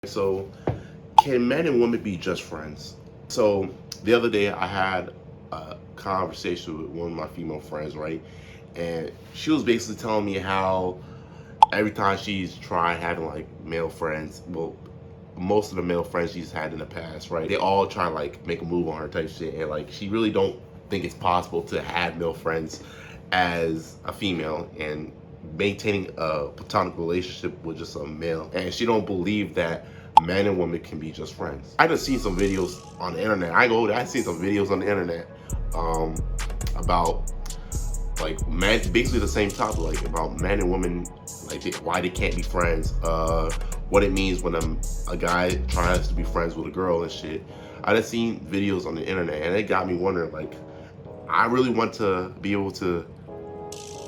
So, can men and women be just friends? So, the other day I had a conversation with one of my female friends, right? And she was basically telling me how every time she's tried having like male friends, well, most of the male friends she's had in the past, right? They all try to like make a move on her type shit, and like she really don't think it's possible to have male friends as a female and maintaining a platonic relationship with just a male, and she don't believe that men and women can be just friends. I just seen some videos on the internet. I seen some videos on the internet about like men, basically the same topic, like about men and women, like why they can't be friends, what it means when a guy tries to be friends with a girl and shit. I just seen videos on the internet, and it got me wondering, like, I really want to be able to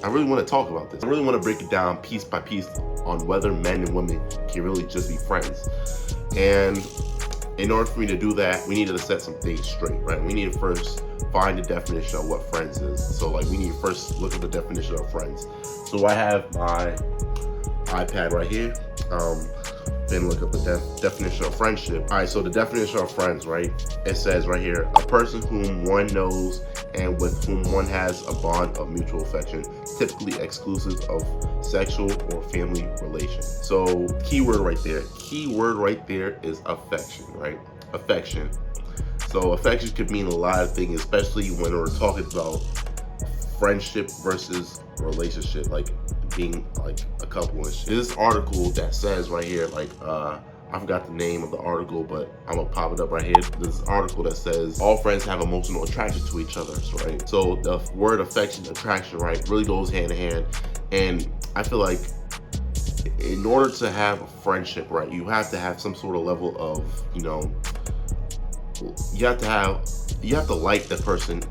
I really want to talk about this. I really want to break it down piece by piece on whether men and women can really just be friends. And in order for me to do that, we needed to set some things straight, right? We need to first find the definition of what friends is. So like we need to first look at the definition of friends. So I have my iPad right here. Then look up the definition of friendship. All right, so the definition of friends, right? It says right here, a person whom one knows and with whom one has a bond of mutual affection, typically exclusive of sexual or family relations. So keyword right there. Keyword right there is affection, right? Affection. So affection could mean a lot of things, especially when we're talking about friendship versus relationship, like being like a couple and shit. This article that says right here, like I forgot the name of the article, but I'm gonna pop it up right here. This article that says all friends have emotional attraction to each other, right? So the word affection, attraction, right, really goes hand in hand. And I feel like in order to have a friendship, right, you have to have some sort of level of, you have to like the person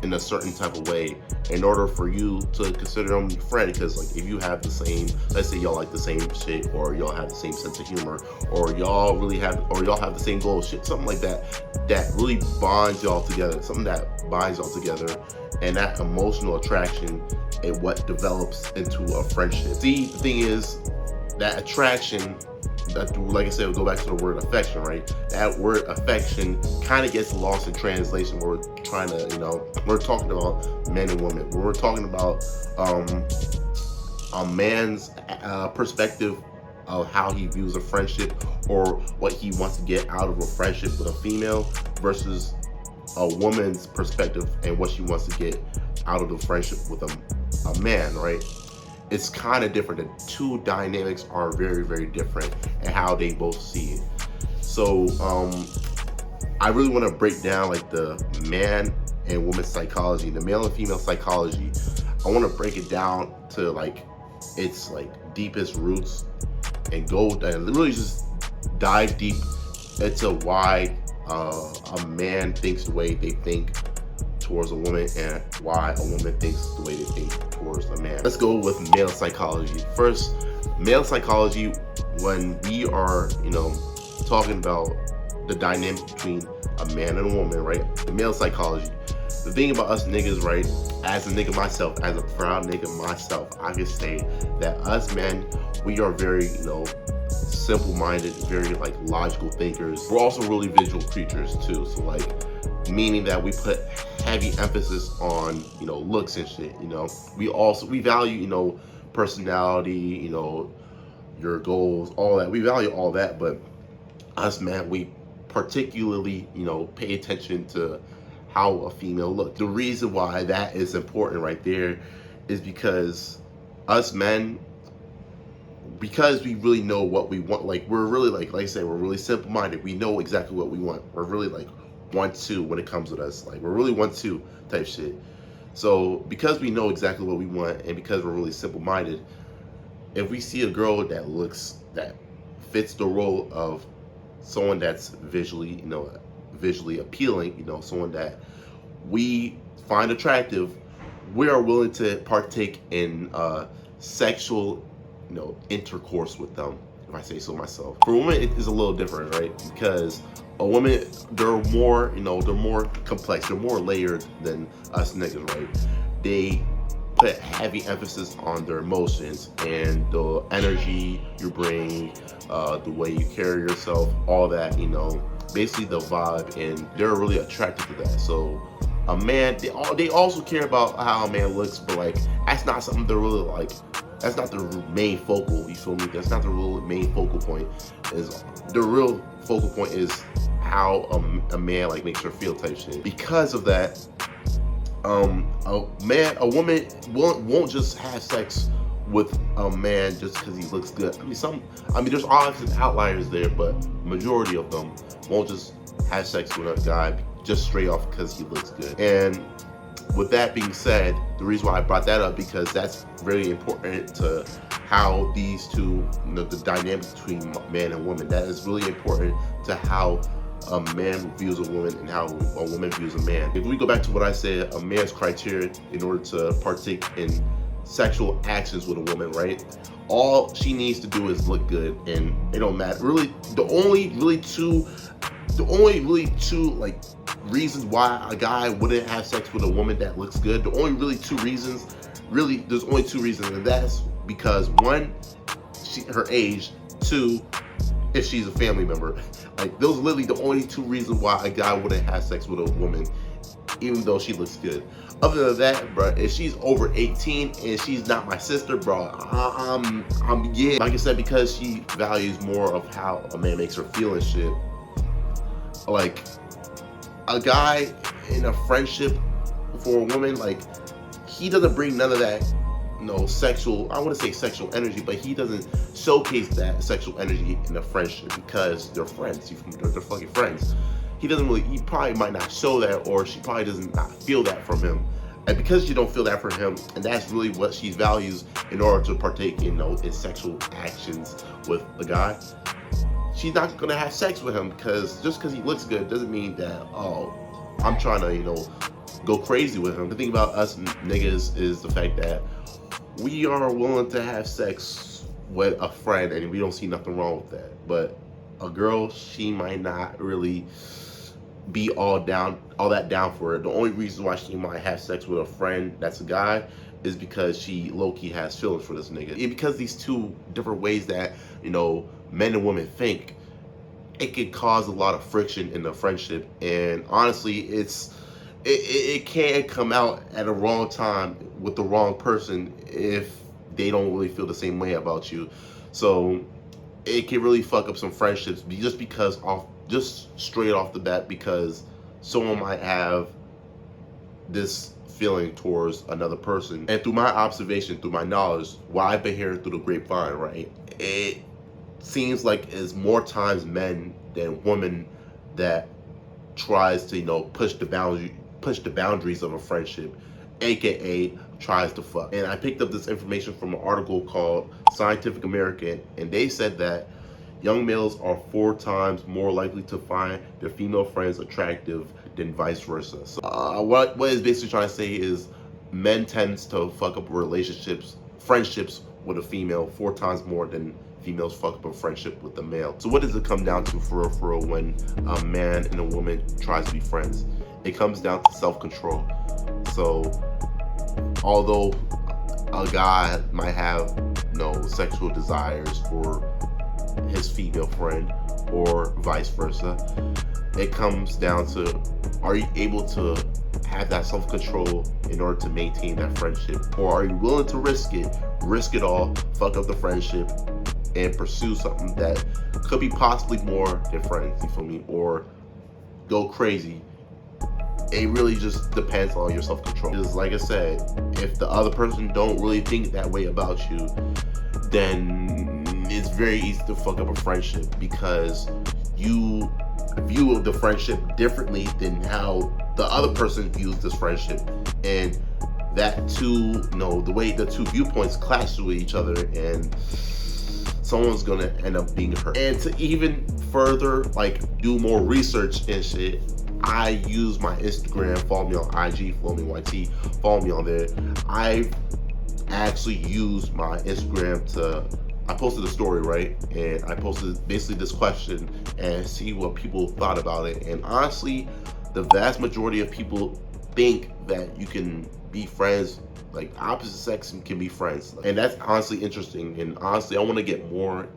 in a certain type of way in order for you to consider them your friend. Because like if you have the same, let's say y'all like the same shit, or y'all have the same sense of humor, or y'all have the same goals, shit, something like that really bonds y'all together, something that binds y'all together, and that emotional attraction is what develops into a friendship. See, the thing is, that attraction, that, like I said, we'll go back to the word affection, right? That word affection kind of gets lost in translation when we're trying to, we're talking about men and women. When we're talking about a man's perspective of how he views a friendship or what he wants to get out of a friendship with a female versus a woman's perspective and what she wants to get out of the friendship with a man, right? It's kind of different. The two dynamics are very, very different in how they both see it. So I really want to break down like the man and woman psychology, the male and female psychology. I want to break it down to like its like deepest roots and go and really just dive deep into why a man thinks the way they think towards a woman and why a woman thinks the way they think towards a man. Let's go with male psychology. First, male psychology, when we are, talking about the dynamic between a man and a woman, right? The male psychology. The thing about us niggas, right? As a nigga myself, as a proud nigga myself, I can say that us men, we are very, simple-minded, very like logical thinkers. We're also really visual creatures too. So like, meaning that we put heavy emphasis on, looks and shit. We value, personality, your goals, all that. We value all that, but us, man, we particularly, pay attention to how a female looks. The reason why that is important right there is because us men, because we really know what we want, like we're really like I said, we're really simple-minded. We know exactly what we want. We're really like 1-2 when it comes with us. Like we're really 1-2 type shit. So because we know exactly what we want and because we're really simple-minded, if we see a girl that fits the role of someone that's visually appealing, someone that we find attractive, we are willing to partake in sexual intercourse with them, if I say so myself. For women, it is a little different, right? Because a woman, they're more complex, they're more layered than us niggas, right? They put heavy emphasis on their emotions and the energy you bring, the way you carry yourself, all that, basically the vibe, and they're really attracted to that. So a man, they also care about how a man looks, but like that's not something they're really like. That's not the main focal. You feel me? That's not the real main focal point. Is the real focal point is how a man like makes her feel type shit. Because of that, a woman won't just have sex with a man just because he looks good. There's obviously outliers there, but majority of them won't just have sex with a guy just straight off because he looks good. And with that being said, the reason why I brought that up, because that's very important to how these two, the dynamic between man and woman, that is really important to how a man views a woman and how a woman views a man. If we go back to what I said, a man's criteria in order to partake in sexual actions with a woman, right? All she needs to do is look good, and it don't matter. Really, the only really two like reasons why a guy wouldn't have sex with a woman that looks good, there's only two reasons, and that's because one, her age, two, if she's a family member. Like, those are literally the only two reasons why a guy wouldn't have sex with a woman, even though she looks good. Other than that, bro, if she's over 18 and she's not my sister, bro, yeah. Like I said, because she values more of how a man makes her feel and shit. Like, a guy in a friendship for a woman, like, he doesn't bring none of that, sexual, I want to say sexual energy, but he doesn't showcase that sexual energy in a friendship because they're friends. They're fucking friends. He probably might not show that, or she probably doesn't not feel that from him. And because you don't feel that from him, and that's really what she values in order to partake in, in sexual actions with a guy, she's not gonna have sex with him, because just because he looks good doesn't mean that, I'm trying to, go crazy with him. The thing about us niggas is the fact that we are willing to have sex with a friend, and we don't see nothing wrong with that. But a girl, she might not really be all that down for it. The only reason why she might have sex with a friend that's a guy is because she low-key has feelings for this nigga. And because these two different ways that, men and women think, it can cause a lot of friction in the friendship. And honestly, it can come out at a wrong time with the wrong person if they don't really feel the same way about you. So it can really fuck up some friendships just straight off the bat, because someone might have this feeling towards another person. And through my observation, through my knowledge, what I've been hearing through the grapevine, right, it seems like it's more times men than women that tries to, push the boundaries of a friendship, aka tries to fuck. And I picked up this information from an article called Scientific American, and they said that young males are 4 times more likely to find their female friends attractive than vice versa. So what it's basically trying to say is men tends to fuck up friendships with a female 4 times more than females fuck up a friendship with a male. So what does it come down to for real when a man and a woman tries to be friends? It comes down to self-control. So although a guy might have sexual desires for his female friend or vice versa, it comes down to, are you able to have that self-control in order to maintain that friendship, or are you willing to risk it all, fuck up the friendship, and pursue something that could be possibly more than friends, you feel me, or go crazy? It really just depends on your self-control. Because like I said, if the other person don't really think that way about you, then it's very easy to fuck up a friendship, because you view the friendship differently than how the other person views this friendship, and that the way the two viewpoints clash with each other, and someone's gonna end up being hurt. And to even further do more research and shit, I use my Instagram. Follow me on IG, follow me on YT, follow me on there. I've actually used my Instagram I posted a story, right? And I posted basically this question and see what people thought about it. And honestly, the vast majority of people think that you can be friends. Like opposite sex can be friends, and that's honestly interesting. And honestly, I want to get more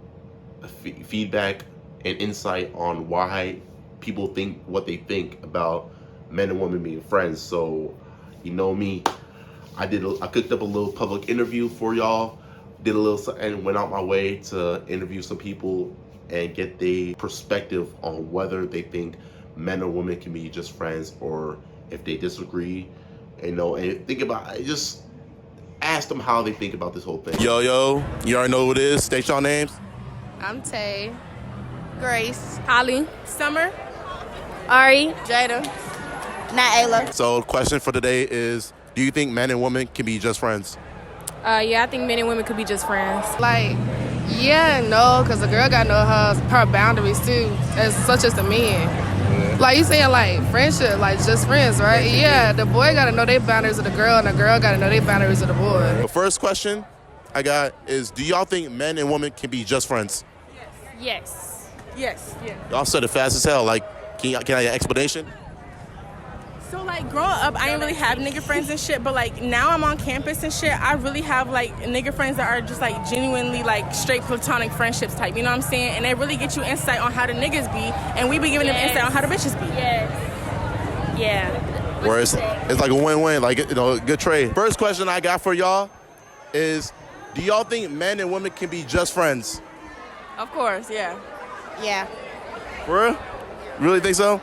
feedback and insight on why people think what they think about men and women being friends. So, you know me, I cooked up a little public interview for y'all. Did a little something, went out my way to interview some people and get their perspective on whether they think men or women can be just friends, or if they disagree. And think about it, just ask them how they think about this whole thing. Yo, you already know who it is. State y'all names. I'm Tay, Grace, Holly, Summer, Ari, Jada, Naila. So the question for today is, do you think men and women can be just friends? Yeah, I think men and women could be just friends. Like, yeah and no, because a girl got to know her boundaries too, as such as the man. Like you saying, like friendship, like just friends, right? Yeah, the boy got to know their boundaries of the girl, and the girl got to know their boundaries of the boy. The first question I got is, do y'all think men and women can be just friends? Yes. Yes. Y'all said it fast as hell. Like, can I get an explanation? So, like, growing up, I didn't really have nigga friends and shit, but, like, now I'm on campus and shit, I really have, like, nigga friends that are just, like, genuinely, like, straight platonic friendships type, you know what I'm saying? And they really get you insight on how the niggas be, and we be giving them insight on how the bitches be. Yes. Yeah. Where it's like a win-win, like, good trade. First question I got for y'all is, do y'all think men and women can be just friends? Of course, yeah. Yeah. For real? Really think so?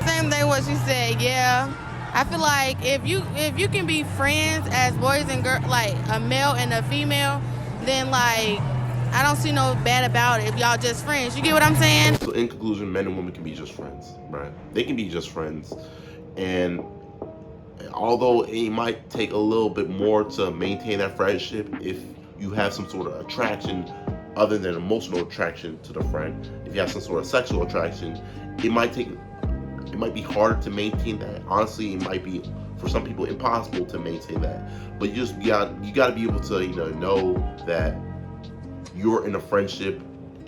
Same thing what you said, yeah. I feel like if you can be friends as boys and girls, like a male and a female, then like I don't see no bad about it if y'all just friends. You get what I'm saying? So in conclusion, men and women can be just friends, right? They can be just friends. And although it might take a little bit more to maintain that friendship, if you have some sort of attraction other than emotional attraction to the friend, if you have some sort of sexual attraction, it might be harder to maintain that. Honestly, it might be for some people impossible to maintain that. But you got to be able to know that you're in a friendship,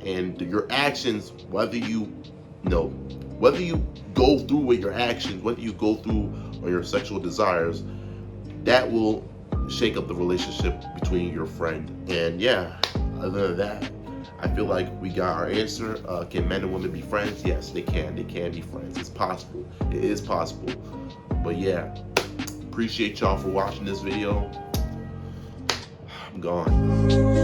and your actions, whether you go through with your actions, whether you go through on your sexual desires, that will shake up the relationship between your friend. And yeah, other than that, I feel like we got our answer. Can men and women be friends? Yes, they can. They can be friends. It's possible. It is possible. But yeah, appreciate y'all for watching this video. I'm gone.